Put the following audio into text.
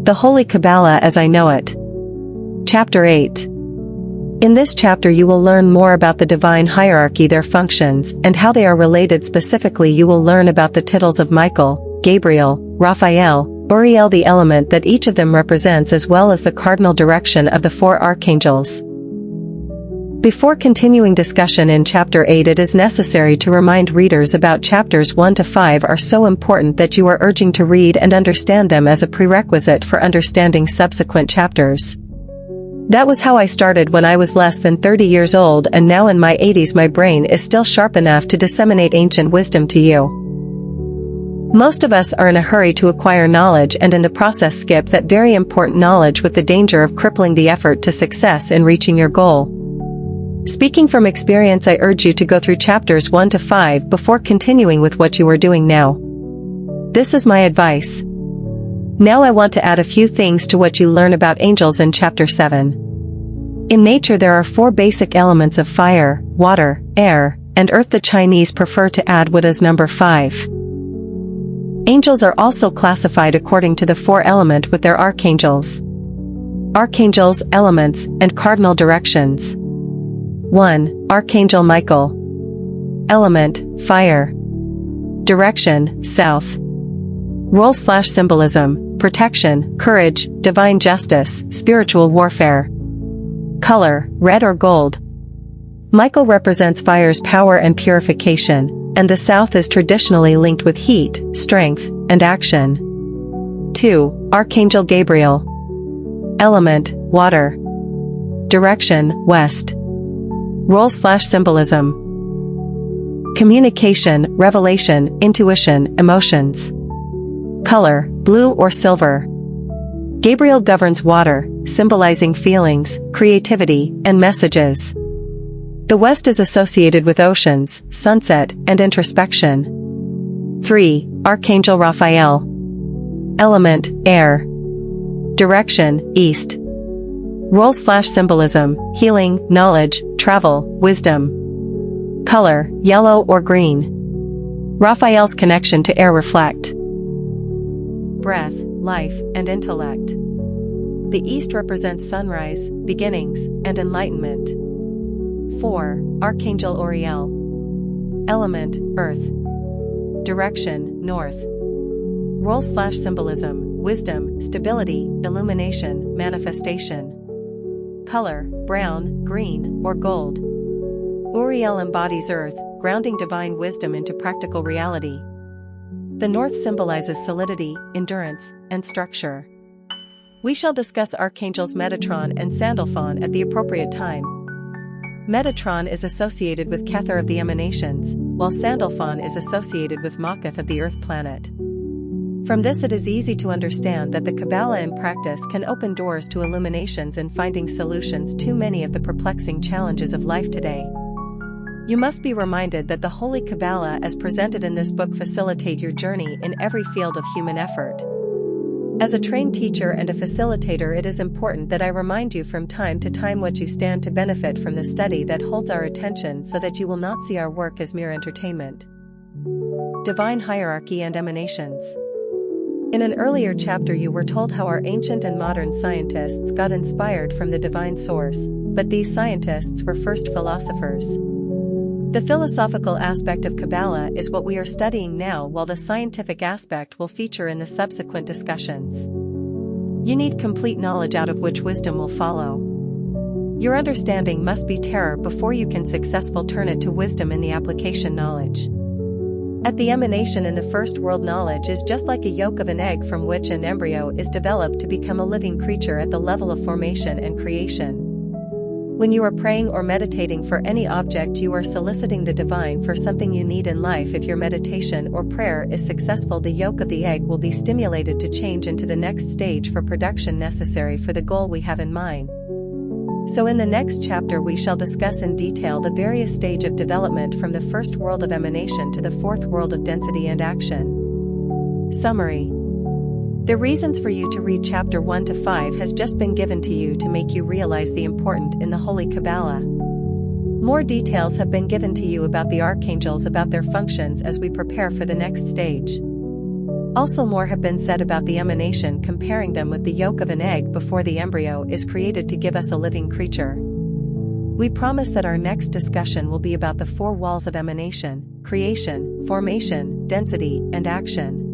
The Holy Kabbalah as I Know It. Chapter 8. In this chapter you will learn more about the divine hierarchy, their functions, and how they are related. Specifically, you will learn about the titles of Michael, Gabriel, Raphael, Uriel, the element that each of them represents, as well as the cardinal direction of the four archangels. Before continuing discussion in Chapter 8, it is necessary to remind readers about Chapters 1 to 5 are so important that you are urging to read and understand them as a prerequisite for understanding subsequent chapters. That was how I started when I was less than 30 years old, and now in my 80s my brain is still sharp enough to disseminate ancient wisdom to you. Most of us are in a hurry to acquire knowledge and in the process skip that very important knowledge, with the danger of crippling the effort to success in reaching your goal. Speaking from experience, I urge you to go through Chapters 1 to 5 before continuing with what you are doing now. This is my advice. Now I want to add a few things to what you learn about angels in Chapter 7. In nature there are four basic elements of fire, water, air, and earth. The Chinese prefer to add wood as number 5. Angels are also classified according to the four element with their archangels. Archangels, elements, and cardinal directions. 1. Archangel Michael. Element, fire. Direction, south. Role/symbolism, protection, courage, divine justice, spiritual warfare. Color, red or gold. Michael represents fire's power and purification, and the south is traditionally linked with heat, strength, and action. 2. Archangel Gabriel. Element, water. Direction, west. Role/symbolism. Communication, revelation, intuition, emotions. Color, blue or silver. Gabriel governs water, symbolizing feelings, creativity, and messages. The west is associated with oceans, sunset, and introspection. 3. Archangel Raphael. Element, air. Direction, east. Role/symbolism, healing, knowledge, travel, wisdom. Color, yellow or green. Raphael's connection to air reflect breath, life, and intellect. The east represents sunrise, beginnings, and enlightenment. 4. Archangel Uriel. Element, earth. Direction, north. Role/symbolism, wisdom, stability, illumination, manifestation. Color, brown, green, or gold. Uriel embodies earth, grounding divine wisdom into practical reality. The north symbolizes solidity, endurance, and structure. We shall discuss archangels Metatron and Sandalphon at the appropriate time. Metatron is associated with Kether of the emanations, while Sandalphon is associated with Makath of the earth planet. From this it is easy to understand that the Kabbalah in practice can open doors to illuminations and finding solutions to many of the perplexing challenges of life today. You must be reminded that the Holy Kabbalah as presented in this book facilitate your journey in every field of human effort. As a trained teacher and a facilitator, it is important that I remind you from time to time what you stand to benefit from the study that holds our attention, so that you will not see our work as mere entertainment. Divine hierarchy and emanations. In an earlier chapter you were told how our ancient and modern scientists got inspired from the divine source, but these scientists were first philosophers. The philosophical aspect of Kabbalah is what we are studying now, while the scientific aspect will feature in the subsequent discussions. You need complete knowledge, out of which wisdom will follow. Your understanding must be terror before you can successfully turn it to wisdom in the application knowledge. At the emanation in the first world, knowledge is just like a yolk of an egg from which an embryo is developed to become a living creature at the level of formation and creation. When you are praying or meditating for any object, you are soliciting the divine for something you need in life. If your meditation or prayer is successful, the yolk of the egg will be stimulated to change into the next stage for production necessary for the goal we have in mind. So in the next chapter we shall discuss in detail the various stage of development from the first world of emanation to the fourth world of density and action. Summary. The reasons for you to read Chapter 1 to 5 has just been given to you to make you realize the important in the Holy Kabbalah. More details have been given to you about the archangels, about their functions as we prepare for the next stage. Also, more have been said about the emanation, comparing them with the yolk of an egg before the embryo is created to give us a living creature. We promise that our next discussion will be about the four walls of emanation: creation, formation, density, and action.